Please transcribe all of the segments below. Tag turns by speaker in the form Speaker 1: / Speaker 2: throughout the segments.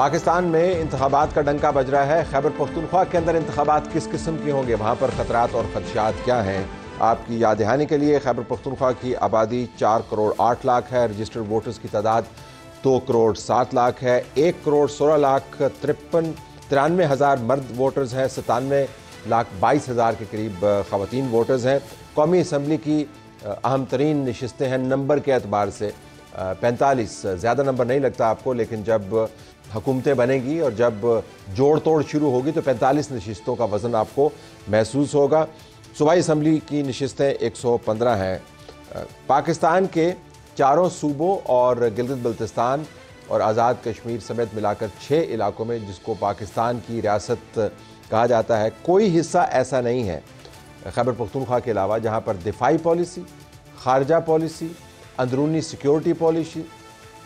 Speaker 1: پاکستان میں انتخابات کا ڈنکا بج رہا ہے۔ خیبر پختونخوا کے اندر انتخابات کس قسم کے ہوں گے، وہاں پر خطرات اور خدشات کیا ہیں، آپ کی یاد دہانی کے لیے خیبر پختونخوا کی آبادی 4 کروڑ 8 لاکھ ہے، رجسٹرڈ ووٹرز کی تعداد 2 کروڑ 7 لاکھ ہے، 1 کروڑ 16 لاکھ 93 ہزار مرد ووٹرز ہیں، 97 لاکھ 22 ہزار کے قریب خواتین ووٹرز ہیں۔ قومی اسمبلی کی اہم ترین نشستیں ہیں نمبر کے اعتبار سے 45، زیادہ نمبر نہیں لگتا آپ کو، لیکن جب حکومتیں بنیں گی اور جب جوڑ توڑ شروع ہوگی تو 45 نشستوں کا وزن آپ کو محسوس ہوگا۔ صوبائی اسمبلی کی نشستیں 115 ہیں۔ پاکستان کے 4 صوبوں اور گلگت بلتستان اور آزاد کشمیر سمیت ملا کر 6 علاقوں میں، جس کو پاکستان کی ریاست کہا جاتا ہے، کوئی حصہ ایسا نہیں ہے خیبر پختونخوا کے علاوہ جہاں پر دفاعی پالیسی، خارجہ پالیسی، اندرونی سیکیورٹی پالیسی،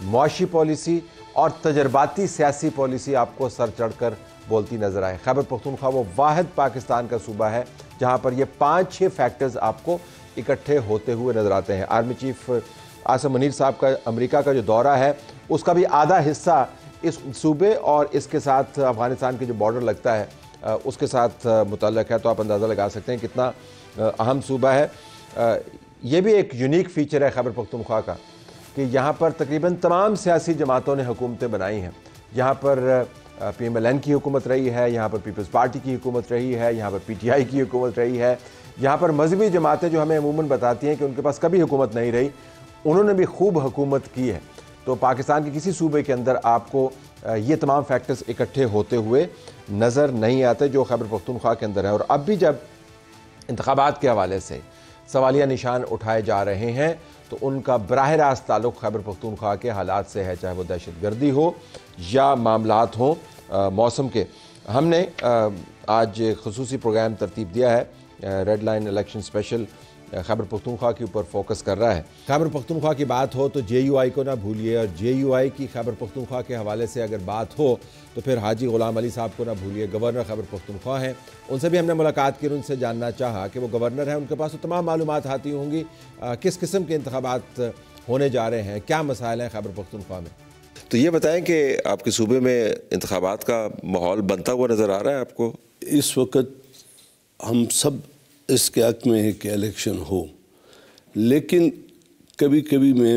Speaker 1: معاشی پالیسی اور تجرباتی سیاسی پالیسی آپ کو سر چڑھ کر بولتی نظر آئے۔ خیبر پختونخوا وہ واحد پاکستان کا صوبہ ہے جہاں پر یہ 5-6 فیکٹرز آپ کو اکٹھے ہوتے ہوئے نظر آتے ہیں۔ آرمی چیف عاصم منیر صاحب کا امریکہ کا جو دورہ ہے، اس کا بھی آدھا حصہ اس صوبے اور اس کے ساتھ افغانستان کے جو بارڈر لگتا ہے اس کے ساتھ متعلق ہے، تو آپ اندازہ لگا سکتے ہیں کتنا اہم صوبہ ہے۔ یہ بھی ایک یونیک فیچر ہے خیبر پختونخوا کا کہ یہاں پر تقریباً تمام سیاسی جماعتوں نے حکومتیں بنائی ہیں۔ یہاں پر پی ایم ایل این کی حکومت رہی ہے، یہاں پر پیپلز پارٹی کی حکومت رہی ہے، یہاں پر پی ٹی آئی کی حکومت رہی ہے، یہاں پر مذہبی جماعتیں جو ہمیں عموماً بتاتی ہیں کہ ان کے پاس کبھی حکومت نہیں رہی، انہوں نے بھی خوب حکومت کی ہے۔ تو پاکستان کے کسی صوبے کے اندر آپ کو یہ تمام فیکٹرز اکٹھے ہوتے ہوئے نظر نہیں آتے جو خیبر پختونخوا کے اندر ہے۔ اور اب بھی جب انتخابات کے حوالے سے سوالیہ نشان اٹھائے جا رہے ہیں تو ان کا براہ راست تعلق خیبر پختونخوا کے حالات سے ہے، چاہے وہ دہشت گردی ہو یا معاملات ہوں موسم کے۔ ہم نے آج خصوصی پروگرام ترتیب دیا ہے، red line election special Khyber Pakhtunkhwa کے اوپر فوکس کر رہا ہے۔ خیبر پختونخوا کی بات ہو تو جے یو آئی کو نہ بھولیے، اور جے یو آئی کی خیبر پختونخوا کے حوالے سے اگر بات ہو تو پھر حاجی غلام علی صاحب کو نہ بھولیے، گورنر خیبر پختونخوا ہیں۔ ان سے بھی ہم نے ملاقات کی اور ان سے جاننا چاہا کہ وہ گورنر ہیں، ان کے پاس تو تمام معلومات آتی ہوں گی کس قسم کے انتخابات ہونے جا رہے ہیں، کیا مسائل ہیں خیبر پختونخوا میں۔
Speaker 2: تو یہ بتائیں کہ آپ کے صوبے میں انتخابات کا ماحول بنتا ہوا نظر آ رہا ہے آپ کو؟
Speaker 3: اس وقت ہم سب اس کے حق میں ہے کہ الیکشن ہو، لیکن کبھی کبھی میں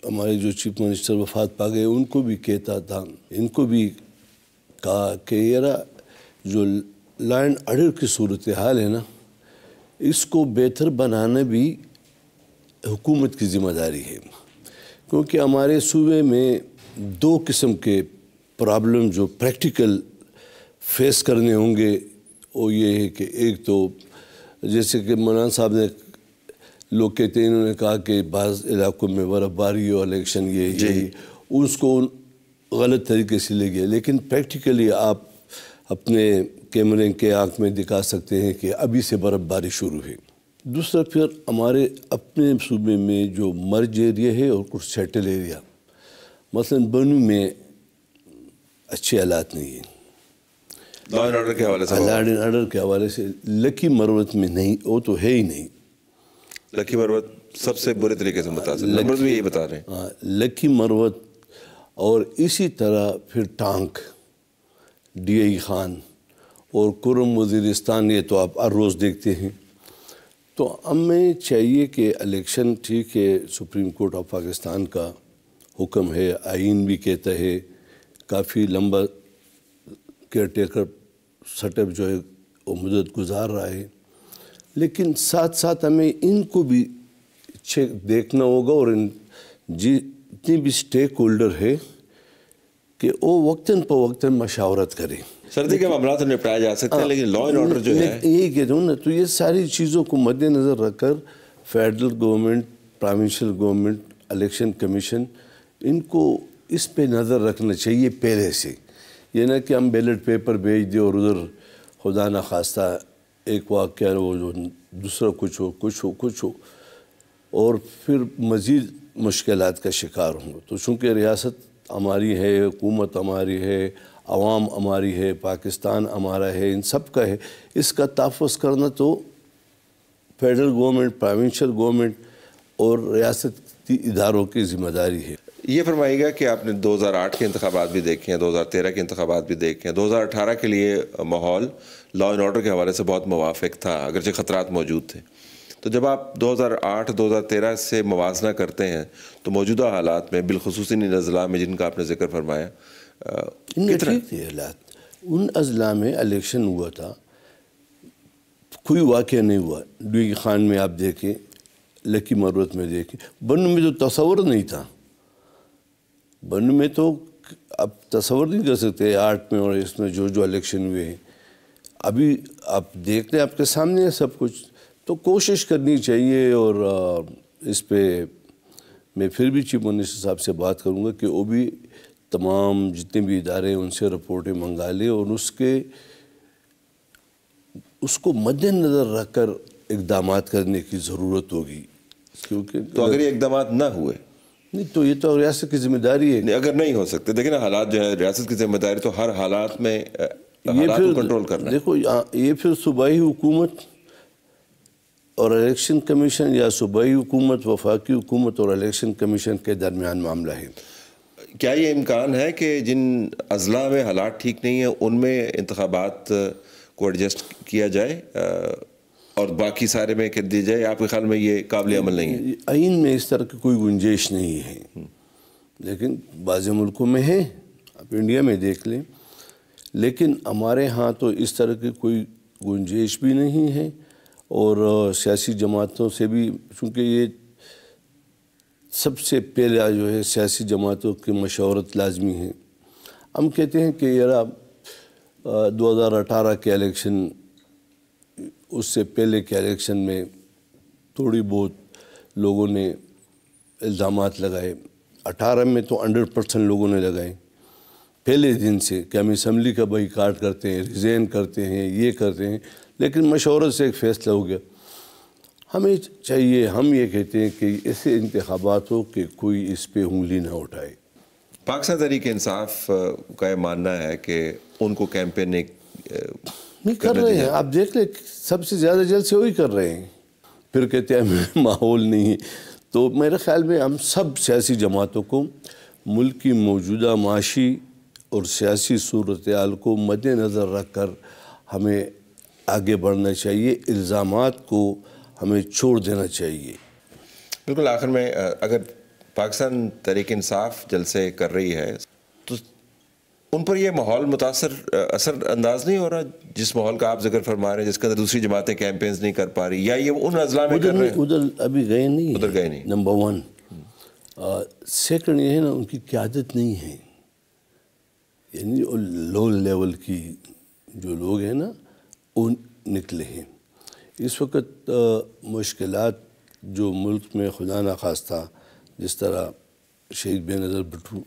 Speaker 3: ہمارے جو چیف منسٹر وفات پا گئے ان کو بھی کہتا تھا، ان کو بھی کہا کہ یہ جو لا اینڈ آرڈر کی صورتحال ہے نا، اس کو بہتر بنانا بھی حکومت کی ذمہ داری ہے، کیونکہ ہمارے صوبے میں 2 قسم کے پرابلم جو پریکٹیکل فیس کرنے ہوں گے، وہ یہ ہے کہ ایک تو جیسے کہ مولانا صاحب نے لوگ کہتے ہیں، انہوں نے کہا کہ بعض علاقوں میں برف باری اور الیکشن یہ اس کو غلط طریقے سے لے گیا، لیکن پریکٹیکلی آپ اپنے کیمرے کے آنکھ میں دکھا سکتے ہیں کہ ابھی سے برف باری شروع ہے۔ دوسرا پھر ہمارے اپنے صوبے میں جو مرج ایریا ہے اور کچھ سیٹل ایریا، مثلا بنو میں اچھے حالات نہیں ہیں،
Speaker 2: لا اینڈ آرڈر کے حوالے سے،
Speaker 3: لا اینڈ آرڈر کے حوالے سے لکی مروت میں نہیں، وہ تو ہے ہی نہیں۔
Speaker 2: لکی مروت سب سے برے طریقے سے متاثر، نمبرز بھی یہی بتا رہے ہیں۔
Speaker 3: ہاں، لکی مروت اور اسی طرح پھر ٹانک، ڈی آئی خان اور کرم وزیرستان، یہ تو آپ ہر روز دیکھتے ہیں۔ تو ہمیں چاہیے کہ الیکشن ٹھیک ہے، سپریم کورٹ آف پاکستان کا حکم ہے، آئین بھی کہتا ہے، کافی لمبا کیئر ٹیکر سیٹ اپ جو ہے وہ مدت گزار رہا ہے، لیکن ساتھ ساتھ ہمیں ان کو بھی دیکھنا ہوگا اور جتنی بھی سٹیک ہولڈر ہے کہ وہ وقتاً فوقتاً مشاورت کریں۔
Speaker 2: سردی کے معاملات نپٹائے جا سکتے ہیں، لیکن لا اینڈ آرڈر جو ہے،
Speaker 3: یہی کہتا ہوں نا، تو یہ ساری چیزوں کو مد نظر رکھ کر federal government, provincial government, election commission, ان کو اس پہ نظر رکھنا چاہیے پہلے سے، یہ نہ کہ ہم بیلٹ پیپر بھیج دیں اور ادھر خدا نخواستہ ایک واقعہ وہ جو دوسرا کچھ ہو اور پھر مزید مشکلات کا شکار ہوں۔ تو چونکہ ریاست ہماری ہے، حکومت ہماری ہے، عوام ہماری ہے، پاکستان ہمارا ہے، ان سب کا ہے، اس کا تحفظ کرنا تو فیڈرل گورنمنٹ، پروونشل گورنمنٹ اور ریاستی اداروں کی ذمہ داری ہے۔
Speaker 2: یہ فرمائیے گا کہ آپ نے 2008 کے انتخابات بھی دیکھے ہیں، 2013 کے انتخابات بھی دیکھے ہیں، 2018 کے لیے ماحول لا اینڈ آرڈر کے حوالے سے بہت موافق تھا اگرچہ خطرات موجود تھے. تو جب آپ 2008 2013 سے موازنہ کرتے ہیں تو موجودہ حالات میں بالخصوص ان اضلاع میں جن کا آپ نے ذکر فرمایا
Speaker 3: ٹھیک تھے حالات. ان اضلاع میں الیکشن ہوا تھا، کوئی واقعہ نہیں ہوا. ڈوئی خان میں آپ دیکھیں، لکی مروت میں دیکھیں، بنو میں تو تصور نہیں تھا. بنو میں تو آپ تصور نہیں کر سکتے 8 میں اور اس میں جو الیکشن ہوئے ہیں. ابھی آپ دیکھتے ہیں، آپ کے سامنے ہے سب کچھ. تو کوشش کرنی چاہیے، اور اس پہ میں پھر بھی چیف منسٹر صاحب سے بات کروں گا کہ وہ بھی تمام جتنے بھی ادارے ہیں ان سے رپورٹیں منگا لیں، اور اس کو مد نظر رکھ کر اقدامات کرنے کی ضرورت ہوگی. کیونکہ
Speaker 2: تو اگر یہ اقدامات نہ ہوئے
Speaker 3: نہیں تو یہ تو ریاست کی ذمہ داری ہے.
Speaker 2: اگر نہیں ہو سکتے، دیکھیں نا حالات جو ہے ریاست کی ذمہ داری تو ہر حالات میں
Speaker 3: یہ
Speaker 2: حالات کو
Speaker 3: پھر
Speaker 2: کنٹرول کرنا ہے.
Speaker 3: دیکھو یہ پھر صوبائی حکومت اور الیکشن کمیشن، یا صوبائی حکومت وفاقی حکومت اور الیکشن کمیشن کے درمیان معاملہ ہے.
Speaker 2: کیا یہ امکان ہے کہ جن اضلاع میں حالات ٹھیک نہیں ہیں ان میں انتخابات کو ایڈجسٹ کیا جائے اور باقی سارے میں کر دی جائے؟ آپ کے خیال میں یہ قابل عمل نہیں ہے؟
Speaker 3: آئین میں اس طرح کی کوئی گنجائش نہیں ہے، لیکن بعض ملکوں میں ہے. آپ انڈیا میں دیکھ لیں. لیکن ہمارے ہاں تو اس طرح کی کوئی گنجائش بھی نہیں ہے، اور سیاسی جماعتوں سے بھی، چونکہ یہ سب سے پہلا جو ہے سیاسی جماعتوں کی مشاورت لازمی ہے. ہم کہتے ہیں کہ یار 2018 کے الیکشن، اس سے پہلے کے الیکشن میں تھوڑی بہت لوگوں نے الزامات لگائے. 18 میں تو 100% لوگوں نے لگائے پہلے دن سے کہ ہم اسمبلی کا بائیکاٹ کرتے ہیں، ریزائن کرتے ہیں، یہ کرتے ہیں. لیکن مشورت سے ایک فیصلہ ہو گیا. ہمیں چاہیے، ہم یہ کہتے ہیں کہ ایسے انتخابات ہو کہ کوئی اس پہ انگلی نہ اٹھائے.
Speaker 2: پاکستان تحریک انصاف کا یہ ماننا ہے کہ ان کو کیمپین
Speaker 3: نہیں کر رہے ہیں. آپ دیکھ لیں سب سے زیادہ جلسے وہی کر رہے ہیں، پھر کہتے ہیں ماحول نہیں ہے. تو میرے خیال میں ہم سب سیاسی جماعتوں کو ملک کی موجودہ معاشی اور سیاسی صورتحال کو مد نظر رکھ کر ہمیں آگے بڑھنا چاہیے. الزامات کو ہمیں چھوڑ دینا چاہیے.
Speaker 2: بالکل. آخر میں اگر پاکستان تحریک انصاف جلسے کر رہی ہے تو ان پر یہ ماحول اثر انداز نہیں ہو رہا جس ماحول کا آپ ذکر فرما رہے ہیں، جس کے اندر دوسری جماعتیں کیمپینز نہیں کر پا رہی، یا یہ ان اضلاع میں کر رہے ہیں؟
Speaker 3: ادھر ابھی گئے نہیں،
Speaker 2: ادھر گئے نہیں.
Speaker 3: نمبر 1. سیکنڈ یہ ہے نا، ان کی قیادت نہیں ہے. یعنی لو لیول کی جو لوگ ہیں نا وہ نکلے ہیں. اس وقت مشکلات جو ملک میں خدا نخواستہ جس طرح شہید بے نظیر بھٹو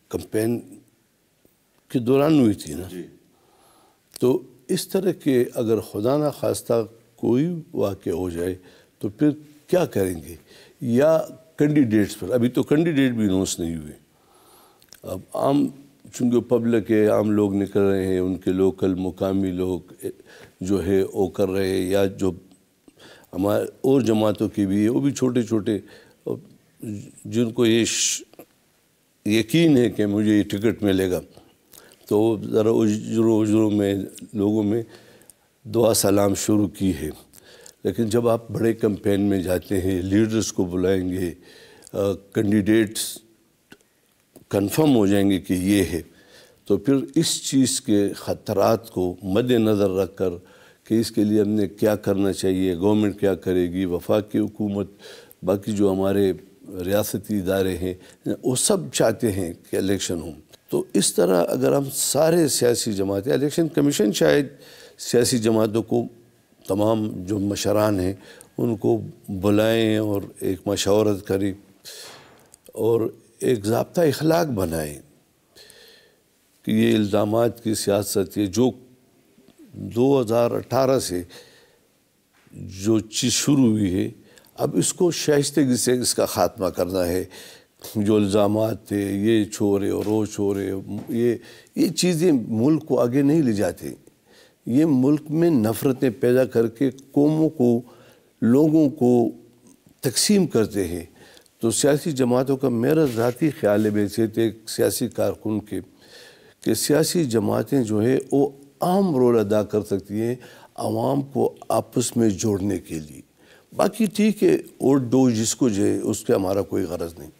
Speaker 3: کمپین کے دوران ہوئی تھی نا، تو اس طرح کے اگر خدا نخواستہ کوئی واقع ہو جائے تو پھر کیا کریں گے؟ یا کینڈیڈیٹس پر، ابھی تو کینڈیڈیٹ بھی اناؤنس نہیں ہوئے. اب عام چونکہ پبلک ہے، عام لوگ نکل رہے ہیں، ان کے لوکل مقامی لوگ جو ہے وہ کر رہے ہیں، یا جو ہمارے اور جماعتوں کی بھی ہے وہ بھی چھوٹے چھوٹے جن کو یہ یقین ہے کہ مجھے یہ ٹکٹ ملے گا، تو ذرا اجروں میں لوگوں میں دعا سلام شروع کی ہے. لیکن جب آپ بڑے کمپین میں جاتے ہیں، لیڈرز کو بلائیں گے، کینڈیڈیٹس کنفرم ہو جائیں گے کہ یہ ہے، تو پھر اس چیز کے خطرات کو مد نظر رکھ کر کہ اس کے لیے ہم نے کیا کرنا چاہیے، گورنمنٹ کیا کرے گی، وفاقی حکومت، باقی جو ہمارے ریاستی ادارے ہیں وہ سب چاہتے ہیں کہ الیکشن ہوں. تو اس طرح اگر ہم سارے سیاسی جماعتیں، الیکشن کمیشن شاید سیاسی جماعتوں کو، تمام جو مشران ہیں ان کو بلائیں اور ایک مشاورت کریں اور ایک ضابطہ اخلاق بنائیں کہ یہ الزامات کی سیاست، یہ جو 2018 سے جو چیز شروع ہوئی ہے، اب اس کو شائستگی سے اس کا خاتمہ کرنا ہے. جو الزامات تھے، یہ چھوڑے اور وہ چھوڑے، یہ چیزیں ملک کو آگے نہیں لے جاتے. یہ ملک میں نفرتیں پیدا کر کے قوموں کو، لوگوں کو تقسیم کرتے ہیں. تو سیاسی جماعتوں کا میرا ذاتی خیال ہے بحیثیت ایک سیاسی کارکن کے کہ سیاسی جماعتیں جو ہے وہ اہم رول ادا کر سکتی ہیں عوام کو آپس میں جوڑنے کے لیے. باقی ٹھیک ہے ووٹ دو جس کو جو ہے اس کا ہمارا کوئی غرض نہیں.